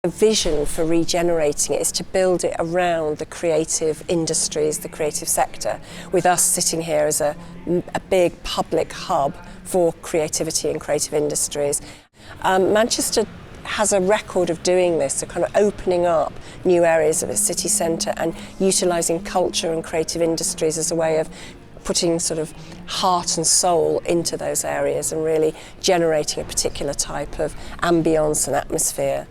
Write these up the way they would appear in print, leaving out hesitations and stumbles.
The vision for regenerating it is to build it around the creative industries, the creative sector, with us sitting here as a big public hub for creativity and creative industries. Manchester has a record of doing this, so kind of opening up new areas of its city centre and utilising culture and creative industries as a way of putting sort of heart and soul into those areas and really generating a particular type of ambience and atmosphere.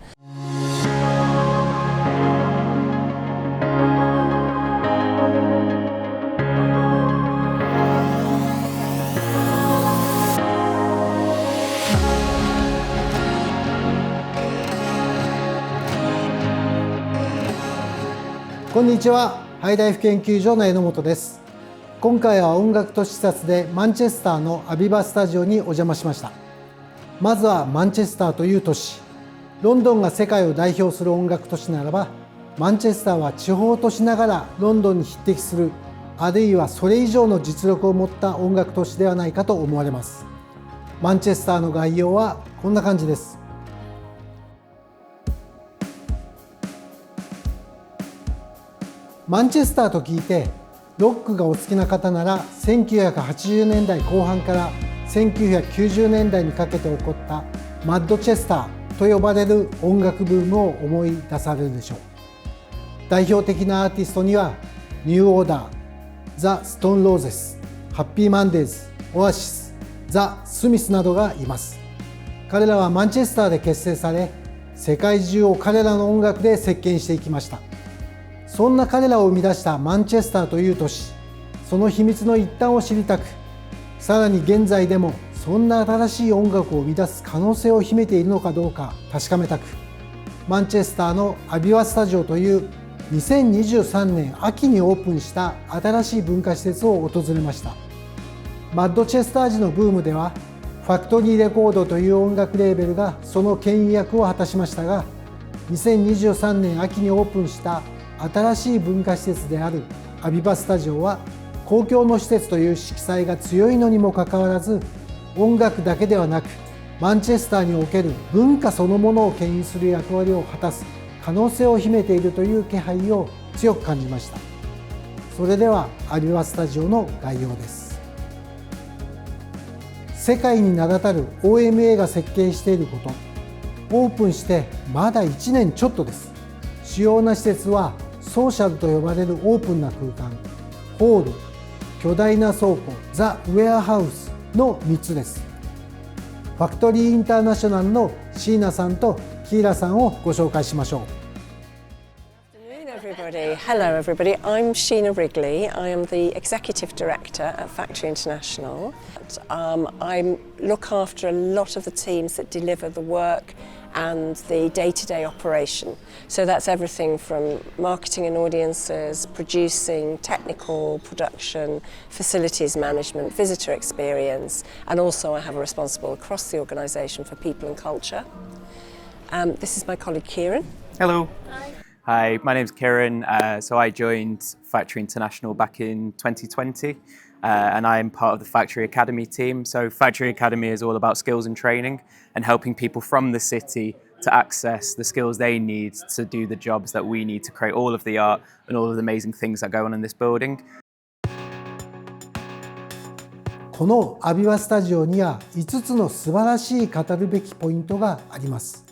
こんにちは、ハイライフ研究所の榎本です。今回は音楽都市視察でマンチェスターのアビバスタジオにお邪魔しました。まずはマンチェスターという都市。ロンドンが世界を代表する音楽都市ならば、マンチェスターは地方都市ながらロンドンに匹敵する、あるいはそれ以上の実力を持った音楽都市ではないかと思われます。マンチェスターの概要はこんな感じです。マンチェスターと聞いてロックがお好きな方なら1980年代後半から1990年代にかけて起こったマッドチェスターと呼ばれる音楽ブームを思い出されるでしょう。代表的なアーティストにはニューオーダー、ザ・ストーン・ローゼス、ハッピーマンデーズ、オアシス、ザ・スミスなどがいます。彼らはマンチェスターで結成され、世界中を彼らの音楽で席巻していきました。そんな彼らを生み出したマンチェスターという都市、その秘密の一端を知りたく、さらに現在でもそんな新しい音楽を生み出す可能性を秘めているのかどうか確かめたく、マンチェスターのアビワスタジオという2023年秋にオープンした新しい文化施設を訪れました。マッドチェスター時のブームではファクトリーレコードという音楽レーベルがその牽引役を果たしましたが、2023年秋にオープンした新しい文化施設であるアビバスタジオは公共の施設という色彩が強いのにもかかわらず、音楽だけではなくマンチェスターにおける文化そのものを牽引する役割を果たす可能性を秘めているという気配を強く感じました。それではアビバスタジオの概要です。世界に名だたる OMA が設計していること、オープンしてまだ1年ちょっとです。主要な施設はソーシャルと呼ばれるオープンな空間、ホール、巨大な倉庫、ザ・ウェアハウスの3つです。ファクトリーインターナショナルの椎名さんとキーラさんをご紹介しましょう。Hello everybody, I'm Sheena Wrigley. I am the Executive Director at Factory International. I look after a lot of the teams that deliver the work and the day-to-day operation. So that's everything from marketing and audiences, producing, technical, production, facilities management, visitor experience, and also I have a responsible across the organisation for people and culture. This is my colleague Kieran. Hello. Hi, my name's Kieran. So I joined Factory International back in 2020. And I'm part of the Factory Academy team. So Factory Academy is all about skills and training and helping people from the city to access the skills they need to do the jobs that we need to create all of the art and all of the amazing things that go on in this building. このアビバスタジオには5つの素晴らしい語るべきポイントがあります。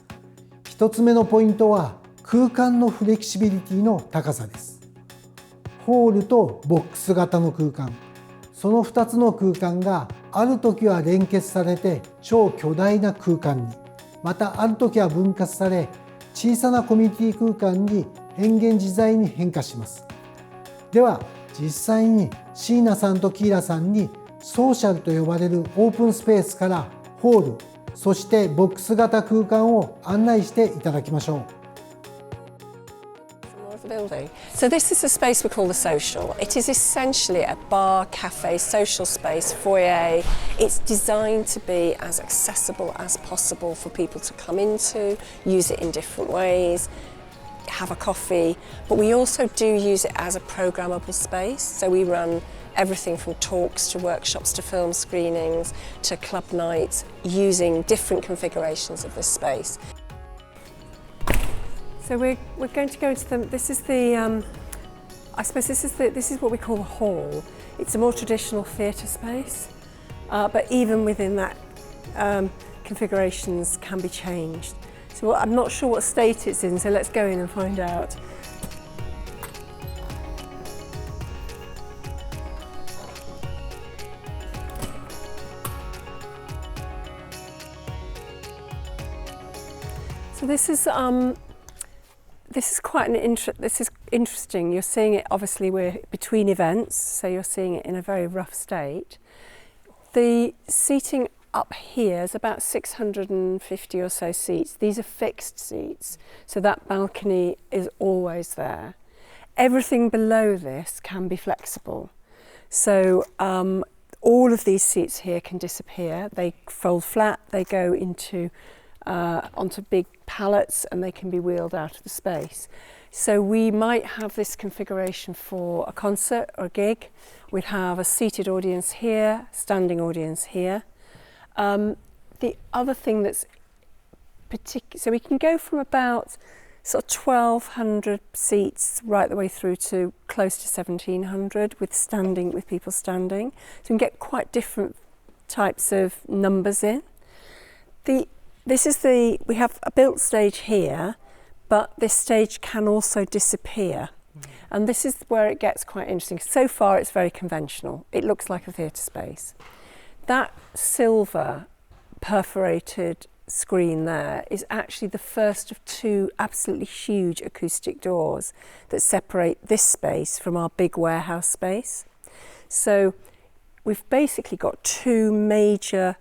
1つ目のポイントは空間のフレキシビリティの高さです。ホールとボックス型の空間、その2つの空間がある時は連結されて超巨大な空間に、またある時は分割され小さなコミュニティ空間に変幻自在に変化します。では実際に椎名さんとキーラさんにソーシャルと呼ばれるオープンスペースからホール、そしてボックス型空間を案内していただきましょう。So this is a space we call the social. It is essentially a bar, cafe, social space, foyer. It's designed to be as accessible as possible for people to come into, use it in different ways, have a coffee, but we also do use it as a programmable space. So we run everything from talks to workshops to film screenings to club nights using different configurations of this space. So we're going to go into the. This is the. I suppose this is what we call the hall. It's a more traditional theatre space, but even within that, configurations can be changed. So I'm not sure what state it's in. So let's go in and find out. So this is quite this is interesting. You're seeing it, obviously we're between events, so you're seeing it in a very rough state. The seating up here is about 650 or so seats. These are fixed seats, so that balcony is always there. Everything below this can be flexible. So all of these seats here can disappear. They fold flat, they go into onto big pallets and they can be wheeled out of the space. So we might have this configuration for a concert or a gig. We'd have a seated audience here, standing audience here. The other thing that's particular, so we can go from about sort of 1,200 seats right the way through to close to 1,700 with people standing. So we can get quite different types of numbers in. We have a built stage here, but this stage can also disappear. And this is where it gets quite interesting. So far it's very conventional. It looks like a theatre space. That silver perforated screen there is actually the first of two absolutely huge acoustic doors that separate this space from our big warehouse space. So we've basically got two major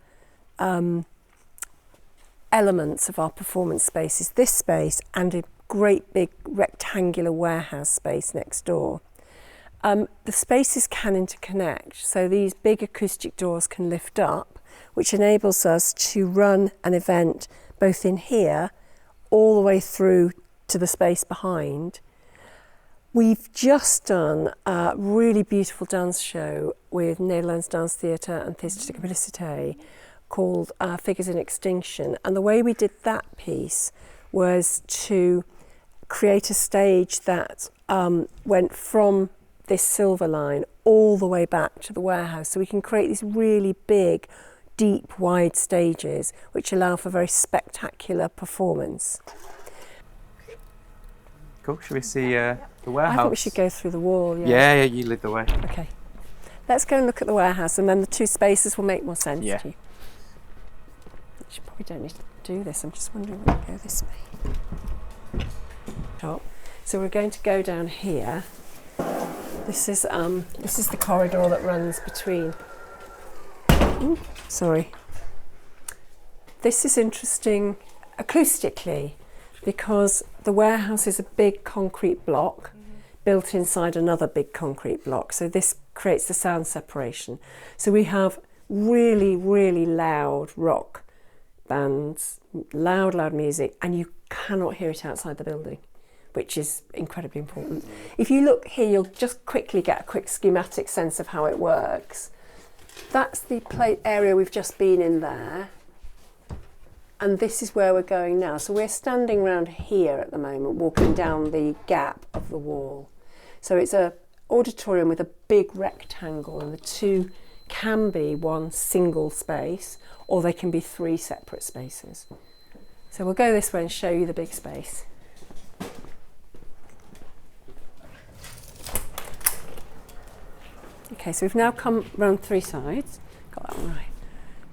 elements of our performance spaces, this space and a great big rectangular warehouse space next door. The spaces can interconnect, so these big acoustic doors can lift up, which enables us to run an event both in here all the way through to the space behind. We've just done a really beautiful dance show with Nederlands Dance Theatre and Theatre de Publicité called Figures in Extinction, and the way we did that piece was to create a stage that went from this silver line all the way back to the warehouse, so we can create these really big, deep, wide stages which allow for very spectacular performance. Cool, should we see the warehouse? I think we should go through the wall. Yeah, you lead the way. Okay, let's go and look at the warehouse, and then the two spaces will make more sense to you. Probably don't need to do this. I'm just wondering where we go this way. So we're going to go down here. This is the corridor that runs between. This is interesting acoustically because the warehouse is a big concrete block built inside another big concrete block. So this creates the sound separation. So we have really, really loud rock bands, loud music, and you cannot hear it outside the building, which is incredibly important. If you look here, you'll just quickly get a quick schematic sense of how it works. That's the area we've just been in there, and this is where we're going now. So we're standing around here at the moment, walking down the gap of the wall. So it's an auditorium with a big rectangle, and the two can be one single space, or they can be three separate spaces. So we'll go this way and show you the big space. Okay, so we've now come round three sides. Got that one right.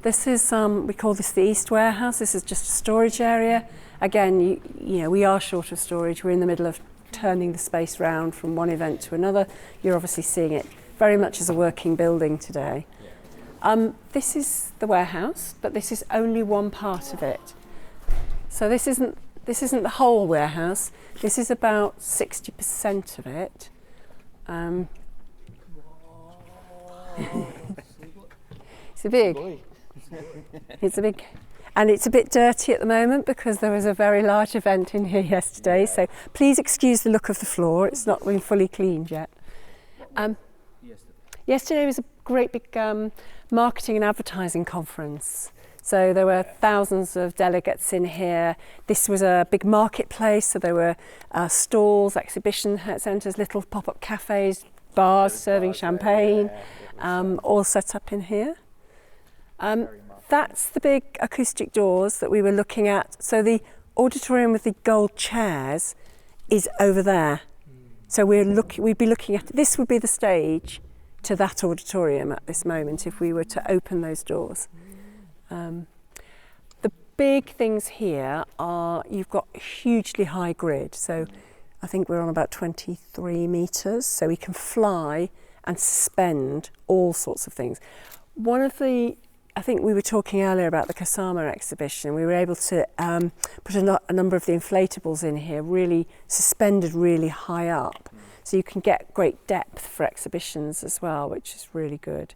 This is, we call this the East Warehouse. This is just a storage area. Again, you know, we are short of storage. We're in the middle of turning the space round from one event to another. You're obviously seeing it very much as a working building today. This is the warehouse, but this is only one part of it. So this isn't the whole warehouse. This is about 60% of it. It's big, and it's a bit dirty at the moment because there was a very large event in here yesterday. So please excuse the look of the floor. It's not been fully cleaned yet. Yesterday was a great big marketing and advertising conference. So there were thousands of delegates in here. This was a big marketplace, so there were stalls, exhibition centres, little pop-up cafes, bars serving champagne, all set up in here. That's the big acoustic doors that we were looking at. So the auditorium with the gold chairs is over there. So we'd be looking at, this would be the stage to that auditorium at this moment if we were to open those doors. The big things here are, you've got a hugely high grid. So I think we're on about 23 metres, so we can fly and suspend all sorts of things. One of the, I think we were talking earlier about the Kasama exhibition. We were able to put a number of the inflatables in here, really suspended really high up. So you can get great depth for exhibitions as well, which is really good.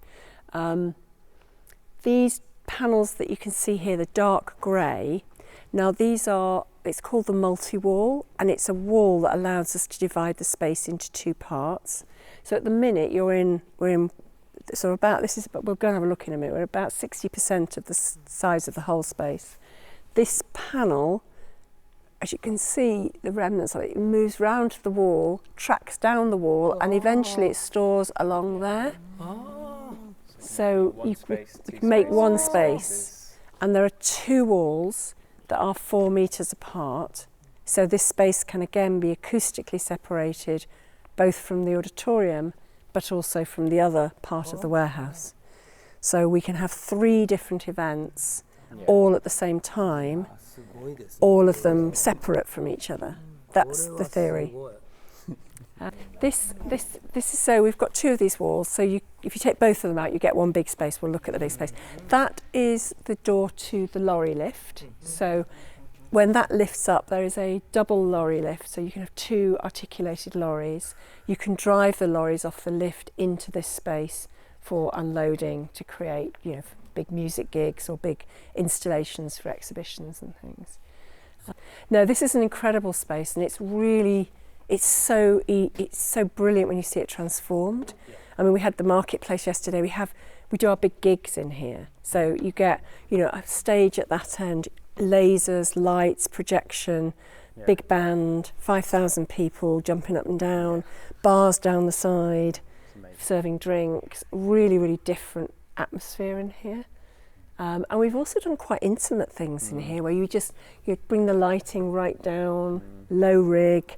These panels that you can see here, the dark grey, now these are, it's called the multi-wall, and it's a wall that allows us to divide the space into two parts. So at the minute we're in sort of about, we're going to have a look in a minute, we're about 60% of the size of the whole space. This panel, as you can see, the remnants of it, moves round to the wall, tracks down the wall, and eventually it stores along there. So you can make one space, and there are two walls that are 4 metres apart. So this space can again be acoustically separated, both from the auditorium, but also from the other part of the warehouse. So we can have 3 different events all at the same time, all of them separate from each other. That's the theory. This is, so we've got 2 of these walls, so if you take both of them out you get one big space. We'll look at the big space. That is the door to the lorry lift. So when that lifts up there is a double lorry lift, so you can have 2 articulated lorries. You can drive the lorries off the lift into this space for unloading to create, you know, big music gigs or big installations for exhibitions and things. No, this is an incredible space, and it's really, it's so brilliant when you see it transformed. I mean, we had the marketplace yesterday. We do our big gigs in here, so you get, you know, a stage at that end, lasers, lights, projection, big band, 5,000 people jumping up and down, bars down the side, serving drinks. Really, really different atmosphere in here. And we've also done quite intimate things in here, where you bring the lighting right down, low rig,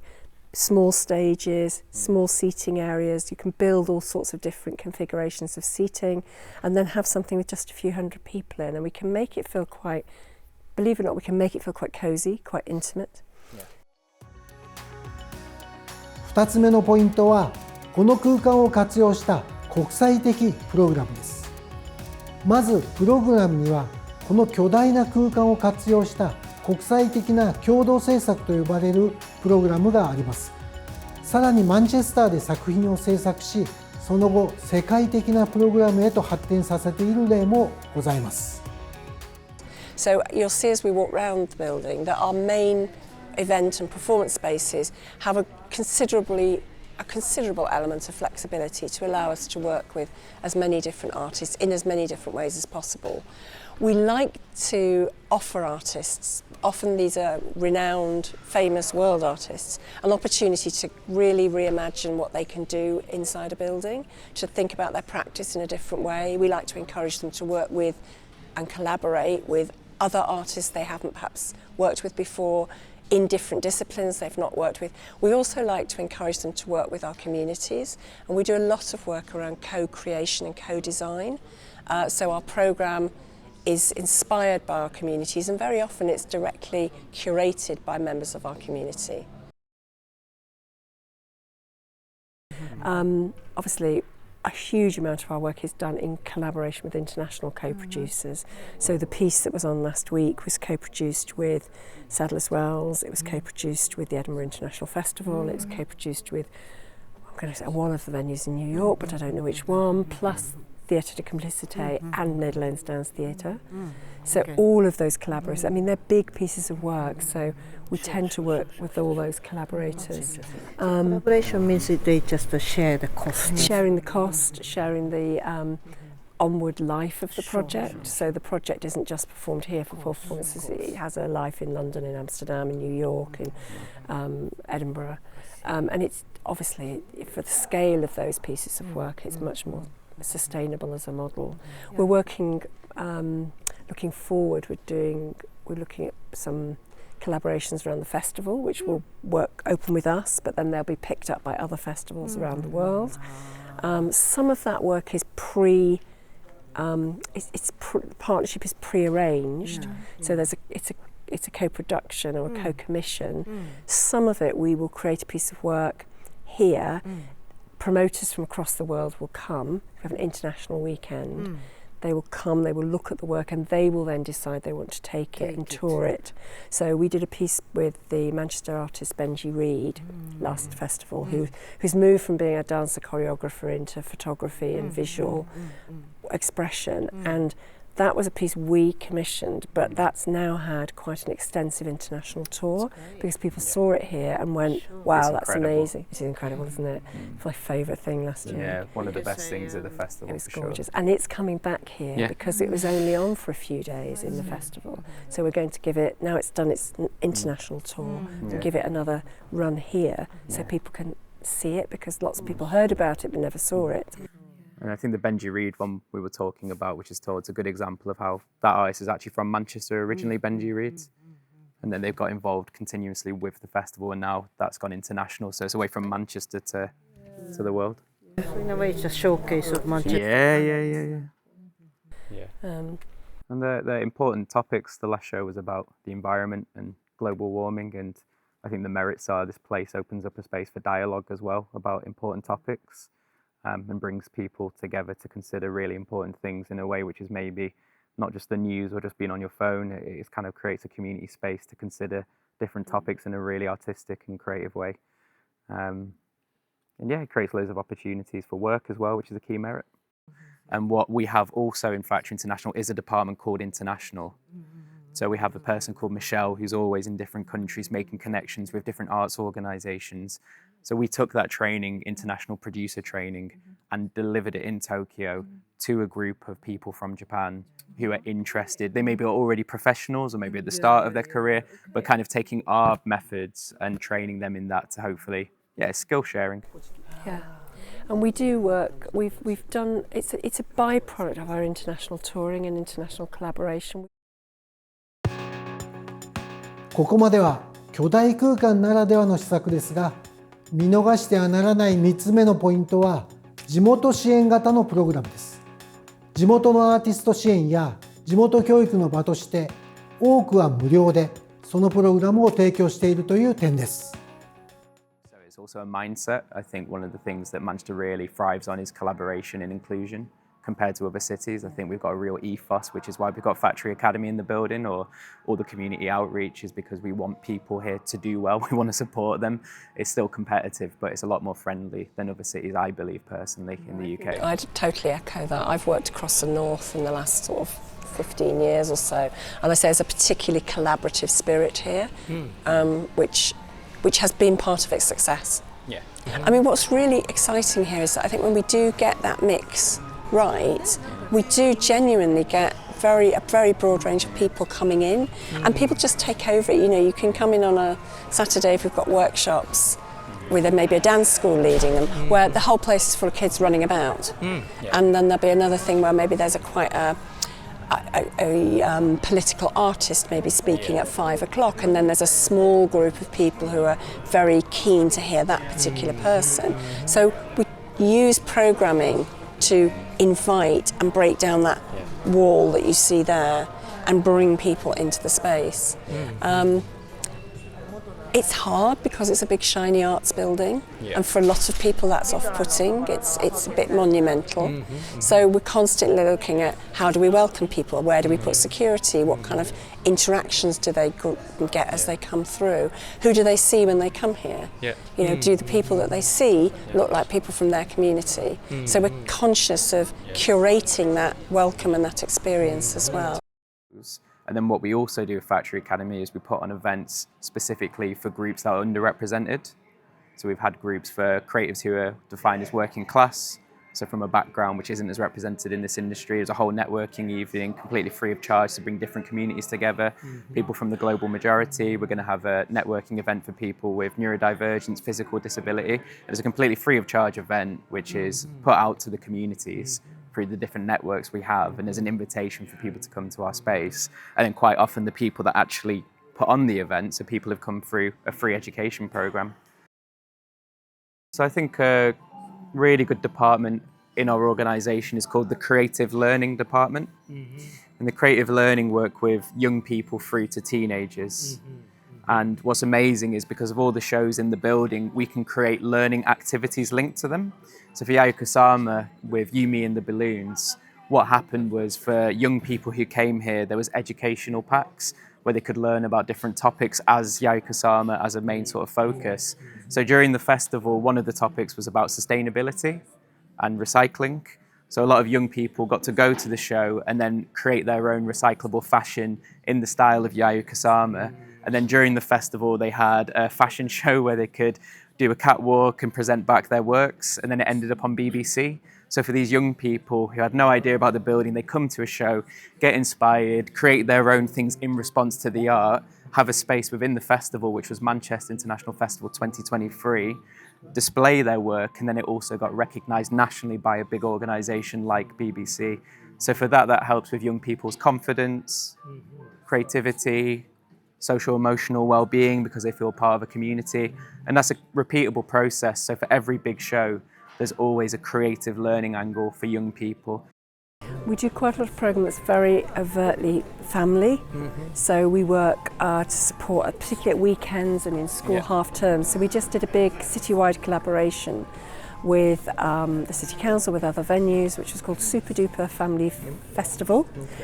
small stages, small seating areas. You can build all sorts of different configurations of seating, and then have something with just a few hundred people in, and we can make it feel quite, believe it or not, we can make it feel quite cozy, quite intimate. 2つ目のポイントは、この空間を活用した国際的プログラムです。まずプログラムには、この巨大な空間を活用した国際的な共同制作と呼ばれるプログラムがあります。さらにマンチェスターで作品を制作し、その後世界的なプログラムへと発展させている例もございます。So you'll see as we walk around the building that our main event and performance spaces have a considerable element of flexibility to allow us to work with as many different artists in as many different ways as possible. We like to offer artists, often these are renowned, famous world artists, an opportunity to really reimagine what they can do inside a building, to think about their practice in a different way. We like to encourage them to work with and collaborate with other artists they haven't perhaps worked with before, in different disciplines they've not worked with. We also like to encourage them to work with our communities, and we do a lot of work around co-creation and co-design. So our programme is inspired by our communities, and very often it's directly curated by members of our community. Obviously, a huge amount of our work is done in collaboration with international co-producers. So the piece that was on last week was co-produced with Sadler's Wells, it was co-produced with the Edinburgh International Festival, it was co-produced with, I'm going to say one of the venues in New York, but I don't know which one, plus Theatre de Complicité and Netherlands Dance Theatre. So all of those collaborators, I mean, they're big pieces of work, so we tend to work with all those collaborators. Collaboration means they just share the cost. Sharing the cost, sharing the onward life of the project. So the project isn't just performed here for performances, it has a life in London, in Amsterdam, in New York, in Edinburgh. And it's obviously, for the scale of those pieces of work, it's much more sustainable as a model. We're working, looking forward, we're looking at some collaborations around the festival, which will open with us, but then they'll be picked up by other festivals around the world. Some of that work is partnership is pre-arranged, so it's a co-production or a co-commission. Some of it we will create a piece of work here. Promoters from across the world will come. We have an international weekend. They will come, they will look at the work, and they will then decide they want to take it and tour it. So we did a piece with the Manchester artist Benji Reid last festival, who's moved from being a dancer choreographer into photography and visual expression, and that was a piece we commissioned, but that's now had quite an extensive international tour because people saw it here and went, wow, that's amazing. It is incredible, isn't it? It's my favourite thing last year. Yeah, one of the best things at the festival. It was for gorgeous. Sure. And it's coming back here because it was only on for a few days in the festival. So we're going to give it, now it's done its international tour, to give it another run here so people can see it, because lots of people heard about it but never saw it. And I think the Benji Reid one we were talking about, which is told, a good example of how that artist is actually from Manchester originally, Benji Reid. And then they've got involved continuously with the festival, and now that's gone international. So it's away from Manchester to the world. In a way, it's a showcase of Manchester. Yeah. And the important topics, the last show was about the environment and global warming, and I think the merits are this place opens up a space for dialogue as well about important topics. And brings people together to consider really important things in a way which is maybe not just the news or just being on your phone. It kind of creates a community space to consider different topics in a really artistic and creative way. And yeah, it creates loads of opportunities for work as well, which is a key merit. And what we have also in Factory International is a department called International. So we have a person called Michelle who's always in different countries making connections with different arts organisations. So we took that training, international producer training, and delivered it in Tokyo to a group of people from Japan who are interested. They maybe are already professionals or maybe at the start of their career, but kind of taking our methods and training them in that to hopefully, skill sharing. Yeah. And we do work, we've done, it's a byproduct of our international touring and international collaboration. ここまでは巨大空間ならではの施策ですが、見逃してはならない3つ目のポイントは地元支援型のプログラムです。地元のアーティスト支援や地元教育の場として多くは無料でそのプログラムを提供しているという点です。So it's also a mindset. I think one of the things that Manchester really thrives on is collaboration and inclusion. Compared to other cities, I think we've got a real ethos, which is why we've got Factory Academy in the building, or all the community outreach is because we want people here to do well. We want to support them. It's still competitive, but it's a lot more friendly than other cities, I believe, personally, in the UK. I'd totally echo that. I've worked across the north in the last sort of 15 years or so, and I say there's a particularly collaborative spirit here, which has been part of its success. Yeah. I mean, what's really exciting here is that I think when we do get that mix right, we do genuinely get a very broad range of people coming in, and people just take over it. You know, you can come in on a Saturday if we've got workshops with maybe a dance school leading them, where the whole place is full of kids running about. And then there'll be another thing where maybe there's quite a political artist maybe speaking at 5 o'clock, and then there's a small group of people who are very keen to hear that particular person. So we use programming to invite and break down that wall that you see there and bring people into the space. It's hard because it's a big shiny arts building, and for a lot of people that's off-putting. It's a bit monumental. So we're constantly looking at how do we welcome people, where do we put security, what kind of interactions do they get as they come through, who do they see when they come here? You know, do the people that they see look like people from their community? So we're conscious of curating that welcome and that experience as well. And then what we also do at Factory Academy is we put on events specifically for groups that are underrepresented. So we've had groups for creatives who are defined as working class, so from a background which isn't as represented in this industry. It was a whole networking evening, completely free of charge, to bring different communities together. People from the global majority. We're going to have a networking event for people with neurodivergence, physical disability. It's a completely free of charge event which is put out to the communities through the different networks we have, and there's an invitation for people to come to our space. And then quite often the people that actually put on the event, so people have come through a free education program. So I think a really good department in our organisation is called the Creative Learning Department. And the Creative Learning work with young people through to teenagers. And what's amazing is because of all the shows in the building, we can create learning activities linked to them. So for Yayo-Kusama, with Yumi and the Balloons, what happened was for young people who came here, there was educational packs where they could learn about different topics as Yayo-Kusama as a main sort of focus. So during the festival, one of the topics was about sustainability and recycling. So a lot of young people got to go to the show and then create their own recyclable fashion in the style of Yayo-Kusama. And then during the festival, they had a fashion show where they could do a catwalk and present back their works, and then it ended up on BBC. So for these young people who had no idea about the building, they come to a show, get inspired, create their own things in response to the art, have a space within the festival, which was Manchester International Festival 2023, display their work, and then it also got recognised nationally by a big organisation like BBC. So for that, that helps with young people's confidence, creativity, social emotional well-being, because they feel part of a community. And that's a repeatable process. So for every big show, there's always a creative learning angle for young people. We do quite a lot of programme that's very overtly family. So we work to support, particularly at weekends and in school half terms. So we just did a big citywide collaboration with the City Council, with other venues, which was called Super Duper Family Festival,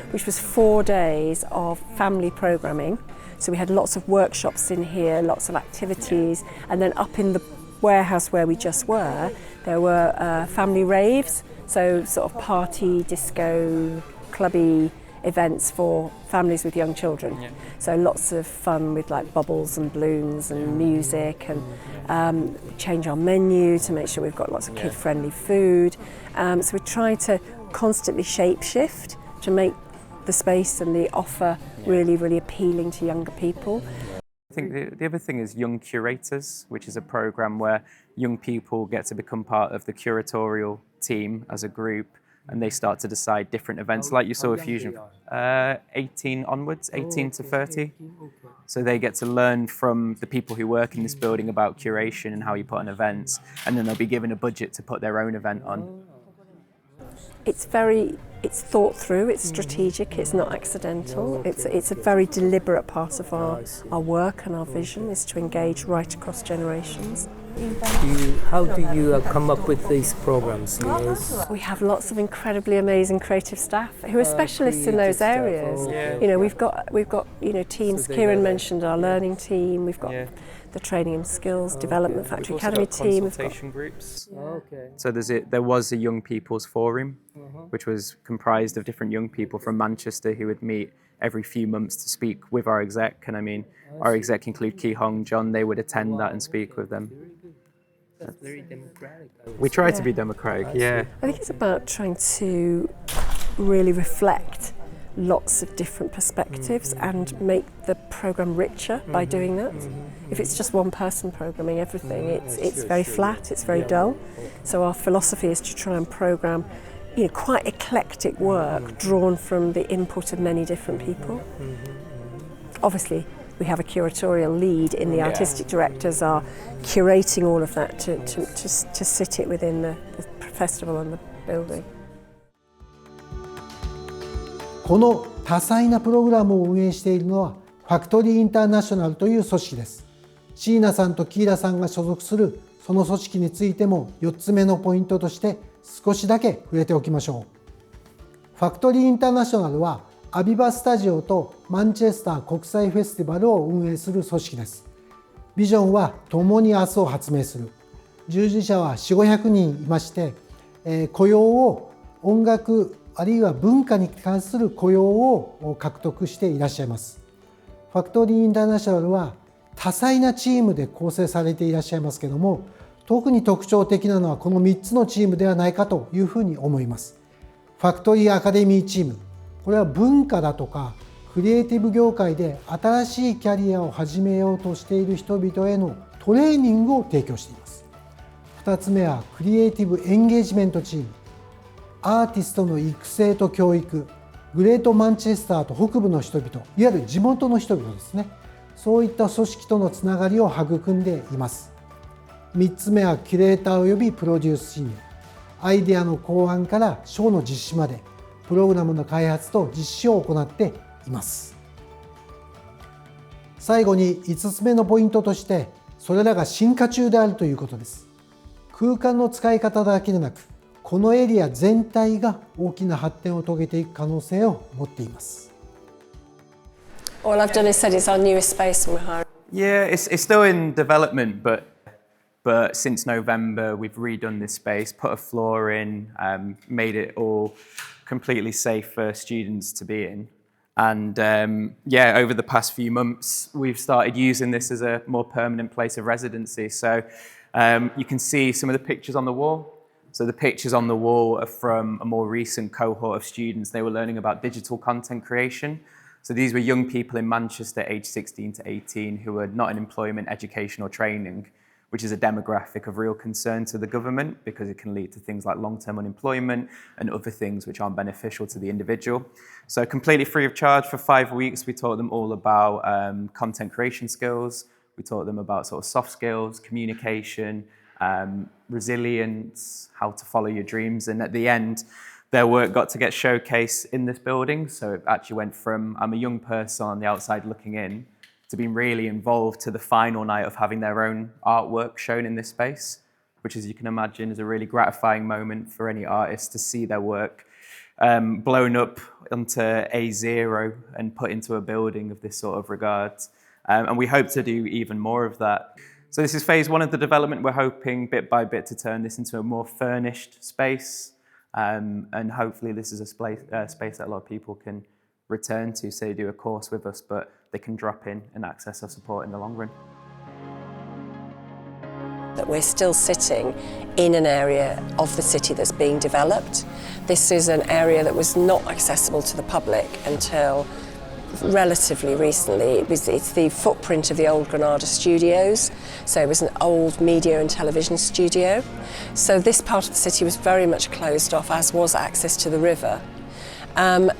which was 4 days of family programming. So we had lots of workshops in here, lots of activities, and then up in the warehouse where we just were, there were family raves, so sort of party, disco, clubby events for families with young children. So lots of fun with like bubbles and balloons and music, and change our menu to make sure we've got lots of kid-friendly food. So we try to constantly shape-shift to make the space and the offer really, really appealing to younger people. I think the other thing is Young Curators, which is a programme where young people get to become part of the curatorial team as a group, and they start to decide different events, like you saw with Fusion, 18 onwards, 18 to 30. So they get to learn from the people who work in this building about curation and how you put on events, and then they'll be given a budget to put their own event on. It's thought through, it's strategic, it's not accidental. It's a very deliberate part of our work, and our vision is to engage right across generations. How do you come up with these programs? We have lots of incredibly amazing creative staff who are specialists in those areas. You know, we've got teams. Kieran mentioned our learning team. We've got the training and skills development factory academy team. Consultation groups. So there was a young people's forum, which was comprised of different young people from Manchester who would meet every few months to speak with our exec. And I mean, our exec include Ki Hong, John. They would attend that and speak with them. That's very democratic. We try to be democratic, I think it's about trying to really reflect lots of different perspectives and make the programme richer by doing that. If it's just one person programming everything, it's very flat, it's very dull. So our philosophy is to try and programme quite eclectic work drawn from the input of many different people. Obviously, we have a curatorial lead in the artistic directors are curating all of that to sit it within the festival and the building. この多彩なプログラムを運営しているのはファクトリーインターナショナルという組織です。椎名さんとキーラさんが所属するその組織についても4つ目のポイントとして少しだけ触れておきましょう。ファクトリーインターナショナルはアビバスタジオとマンチェスター国際フェスティバルを運営する組織です。ビジョンは共に明日を発明する。従事者は4、500人いまして、雇用を音楽あるいは文化に関する雇用を獲得していらっしゃいます。ファクトリーインターナショナルは多彩なチームで構成されていらっしゃいますけども、特に特徴的なのはこの3つのチームではないかというふうに思います。ファクトリーアカデミーチーム、これは文化だとかクリエイティブ業界で新しいキャリアを始めようとしている人々へのトレーニングを提供しています。2つ目はクリエイティブエンゲージメントチーム、アーティストの育成と教育、グレートマンチェスターと北部の人々、いわゆる地元の人々ですね、そういった組織とのつながりを育んでいます。3つ目はキュレーターおよびプロデュースチーム、アイデアの考案からショーの実施までプログラムの開発と実施を行っています。最後に5つ目のポイントとして、それらが進化中であるということです。空間の使い方だけでなく、このエリア全体が大きな発展を遂げていく可能性を持っています。All I've done is said it's our newest space and we're hiring. Yeah, it's still in development, but since November we've redone this space, put a floor in, made it all completely safe for students to be in. And yeah, over the past few months, we've started using this as a more permanent place of residency. So you can see some of the pictures on the wall. So the pictures on the wall are from a more recent cohort of students. They were learning about digital content creation. So these were young people in Manchester, aged 16 to 18, who were not in employment, education or training, which is a demographic of real concern to the government because it can lead to things like long-term unemployment and other things which aren't beneficial to the individual. So completely free of charge for 5 weeks, we taught them all about content creation skills. We taught them about sort of soft skills, communication, resilience, how to follow your dreams. And at the end, their work got to get showcased in this building. So it actually went from, I'm a young person on the outside looking in, to being really involved to the final night of having their own artwork shown in this space, which, as you can imagine, is a really gratifying moment for any artist to see their work blown up onto A0 and put into a building of this sort of regard. And we hope to do even more of that. So this is phase 1 of the development. We're hoping bit by bit to turn this into a more furnished space. And hopefully this is a space that a lot of people can return to, say do a course with us, but they can drop in and access our support in the long run. That we're still sitting in an area of the city that's being developed. This is an area that was not accessible to the public until relatively recently. It's the footprint of the old Granada Studios, so it was an old media and television studio. So this part of the city was very much closed off, as was access to the river. And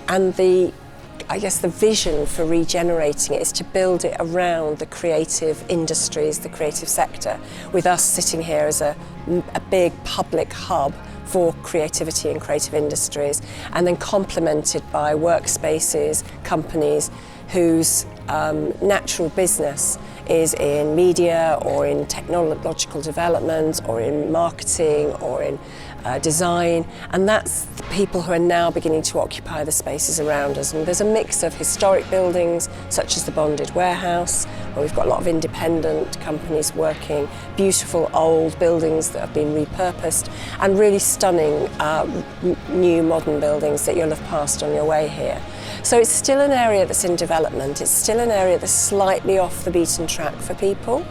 I guess the vision for regenerating it is to build it around the creative industries, the creative sector, with us sitting here as a big public hub for creativity and creative industries, and then complemented by workspaces, companies whose natural business is in media or in technological development or in marketing or in design, and that's the people who are now beginning to occupy the spaces around us. And there's a mix of historic buildings such as the Bonded Warehouse, where we've got a lot of independent companies working, beautiful old buildings that have been repurposed, and really stunning new modern buildings that you'll have passed on your way here. So it's still an area that's in development. It's still an area that's slightly off the beaten track for people.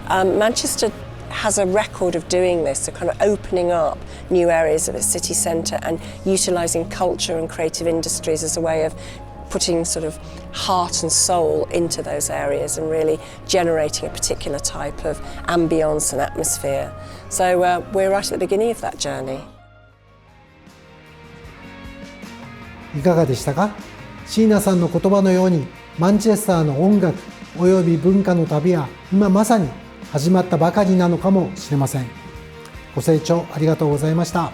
Manchester has a record of doing this, so kind of opening up new areas of its city centre and utilising culture and creative industries as a way of putting sort of heart and soul into those areas and really generating a particular type of ambience and atmosphere. So we're right at the beginning of that journey. いかがでしたか？椎名さんの言葉のように、マンチェスターの音楽および文化の旅は今まさに始まったばかりなのかもしれません。ご清聴ありがとうございました。